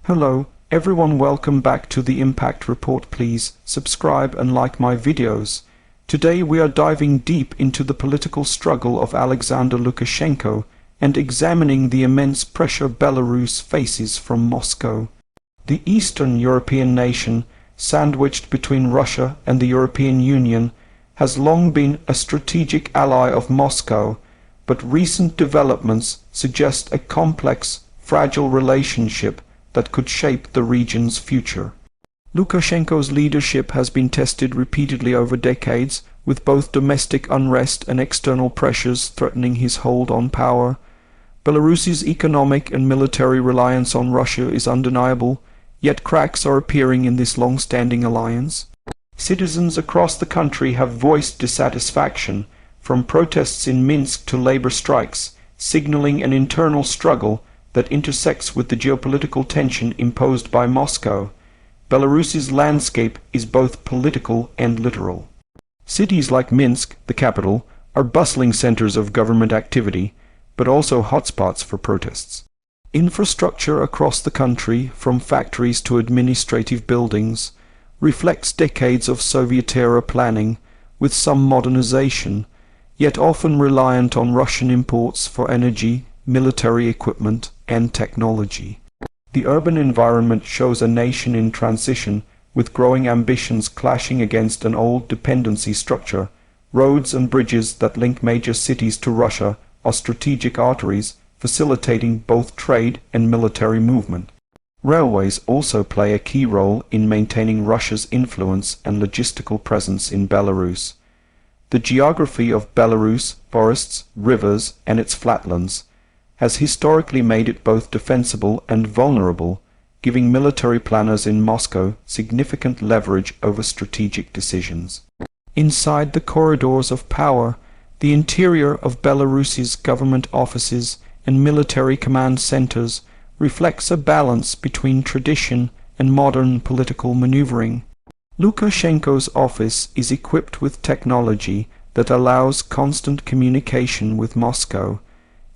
Hello, everyone, welcome back to the Impact Report. Please subscribe and like my videos. Today we are diving deep into the political struggle of Alexander Lukashenko and examining the immense pressure Belarus faces from Moscow. The Eastern European nation, sandwiched between Russia and the European Union, has long been a strategic ally of Moscow, but recent developments suggest a complex, fragile relationship that could shape the region's future. Lukashenko's leadership has been tested repeatedly over decades, with both domestic unrest and external pressures threatening his hold on power. Belarus's economic and military reliance on Russia is undeniable, yet cracks are appearing in this long-standing alliance. Citizens across the country have voiced dissatisfaction, from protests in Minsk to labor strikes, signaling an internal struggle that intersects with the geopolitical tension imposed by Moscow. Belarus's landscape is both political and literal. Cities like Minsk, the capital, are bustling centers of government activity, but also hotspots for protests. Infrastructure across the country, from factories to administrative buildings, reflects decades of Soviet-era planning, with some modernization, yet often reliant on Russian imports for energy, military equipment, and technology. The urban environment shows a nation in transition, with growing ambitions clashing against an old dependency structure. Roads and bridges that link major cities to Russia are strategic arteries, facilitating both trade and military movement. Railways also play a key role in maintaining Russia's influence and logistical presence in Belarus. The geography of Belarus, forests, rivers, and its flatlands, has historically made it both defensible and vulnerable, giving military planners in Moscow significant leverage over strategic decisions. Inside the corridors of power, the interior of Belarus's government offices and military command centers reflects a balance between tradition and modern political maneuvering. Lukashenko's office is equipped with technology that allows constant communication with Moscow,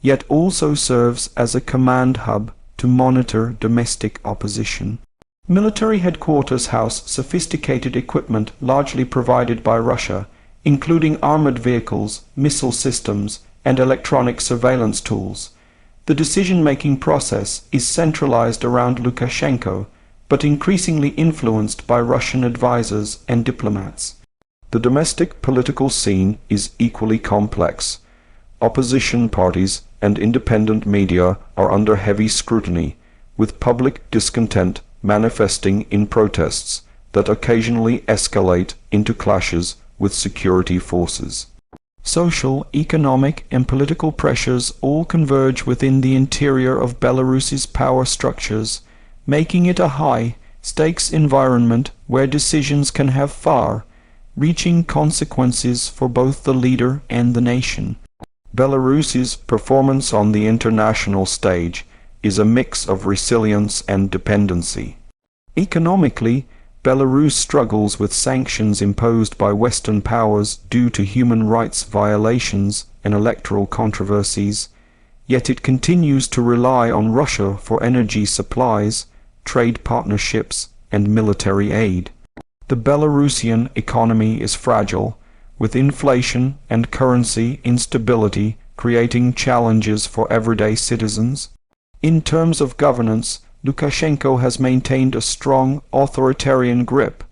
yet also serves as a command hub to monitor domestic opposition. Military headquarters house sophisticated equipment largely provided by Russia, including armored vehicles, missile systems, and electronic surveillance tools. The decision-making process is centralized around Lukashenko, but increasingly influenced by Russian advisors and diplomats. The domestic political scene is equally complex. Opposition parties and independent media are under heavy scrutiny, with public discontent manifesting in protests that occasionally escalate into clashes with security forces. Social, economic, and political pressures all converge within the interior of Belarus's power structures, making it a high-stakes environment where decisions can have far-reaching consequences for both the leader and the nation. Belarus's performance on the international stage is a mix of resilience and dependency. Economically, Belarus struggles with sanctions imposed by Western powers due to human rights violations and electoral controversies, yet it continues to rely on Russia for energy supplies, trade partnerships, and military aid. The Belarusian economy is fragile, with inflation and currency instability creating challenges for everyday citizens. In terms of governance, Lukashenko has maintained a strong authoritarian grip,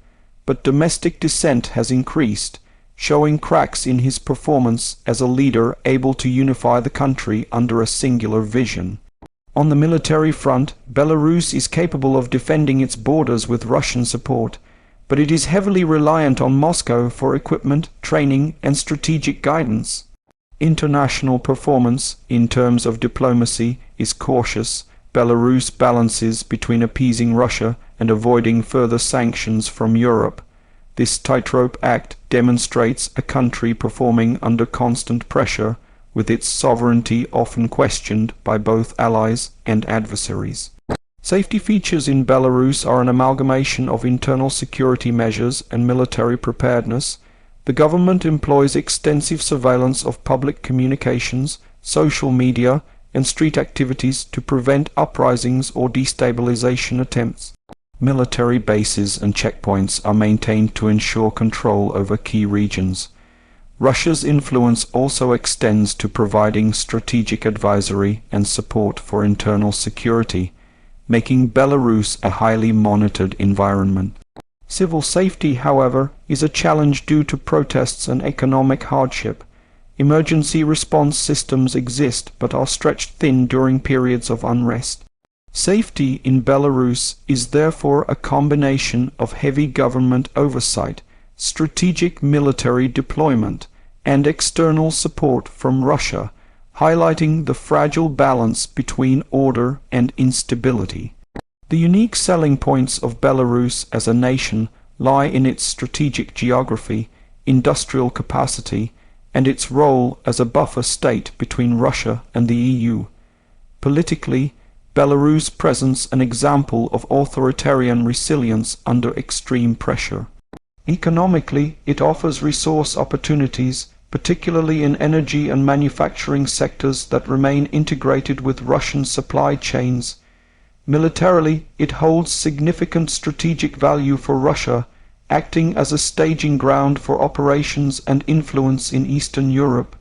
but domestic dissent has increased, showing cracks in his performance as a leader able to unify the country under a singular vision. On the military front, Belarus is capable of defending its borders with Russian support, but it is heavily reliant on Moscow for equipment, training, and strategic guidance. International performance, in terms of diplomacy, is cautious. Belarus balances between appeasing Russia and avoiding further sanctions from Europe. This tightrope act demonstrates a country performing under constant pressure, with its sovereignty often questioned by both allies and adversaries. Safety features in Belarus are an amalgamation of internal security measures and military preparedness. The government employs extensive surveillance of public communications, social media, and street activities to prevent uprisings or destabilization attempts. Military bases and checkpoints are maintained to ensure control over key regions. Russia's influence also extends to providing strategic advisory and support for internal security, making Belarus a highly monitored environment. Civil safety, however, is a challenge due to protests and economic hardship. Emergency response systems exist but are stretched thin during periods of unrest. Safety in Belarus is therefore a combination of heavy government oversight, strategic military deployment, and external support from Russia, highlighting the fragile balance between order and instability. The unique selling points of Belarus as a nation lie in its strategic geography, industrial capacity, and its role as a buffer state between Russia and the EU. Politically, Belarus presents an example of authoritarian resilience under extreme pressure. Economically, it offers resource opportunities, particularly in energy and manufacturing sectors that remain integrated with Russian supply chains. Militarily, it holds significant strategic value for Russia, acting as a staging ground for operations and influence in Eastern Europe.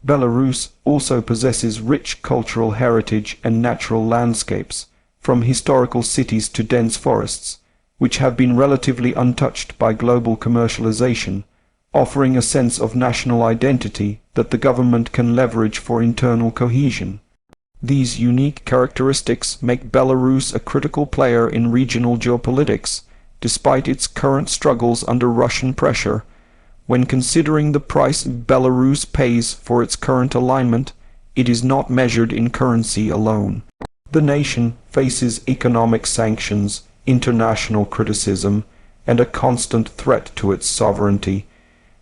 Belarus also possesses rich cultural heritage and natural landscapes, from historical cities to dense forests, which have been relatively untouched by global commercialization, offering a sense of national identity that the government can leverage for internal cohesion. These unique characteristics make Belarus a critical player in regional geopolitics, despite its current struggles under Russian pressure. When considering the price Belarus pays for its current alignment, it is not measured in currency alone. The nation faces economic sanctions, international criticism, and a constant threat to its sovereignty.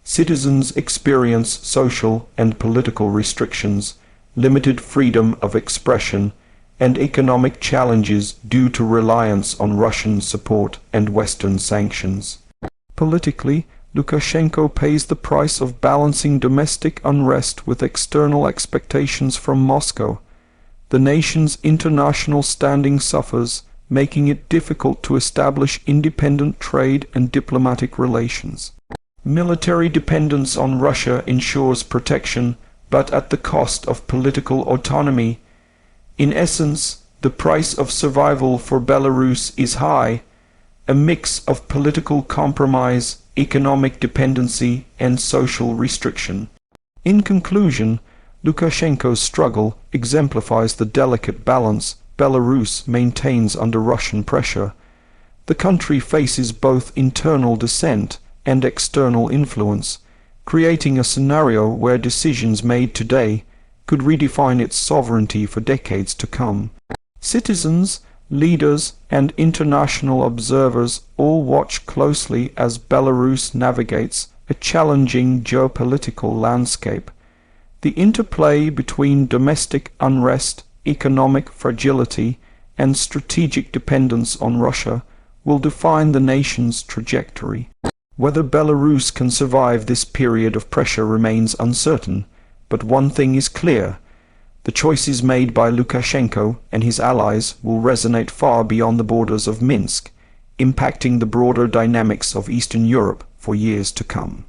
Citizens experience social and political restrictions, limited freedom of expression, and economic challenges due to reliance on Russian support and Western sanctions. Politically, Lukashenko pays the price of balancing domestic unrest with external expectations from Moscow. The nation's international standing suffers, making it difficult to establish independent trade and diplomatic relations. Military dependence on Russia ensures protection, but at the cost of political autonomy. In essence, the price of survival for Belarus is high, a mix of political compromise, economic dependency, and social restriction. In conclusion, Lukashenko's struggle exemplifies the delicate balance Belarus maintains under Russian pressure. The country faces both internal dissent and external influence, creating a scenario where decisions made today could redefine its sovereignty for decades to come. Citizens, leaders, and international observers all watch closely as Belarus navigates a challenging geopolitical landscape. The interplay between domestic unrest, economic fragility, and strategic dependence on Russia will define the nation's trajectory. Whether Belarus can survive this period of pressure remains uncertain, but one thing is clear: the choices made by Lukashenko and his allies will resonate far beyond the borders of Minsk, impacting the broader dynamics of Eastern Europe for years to come.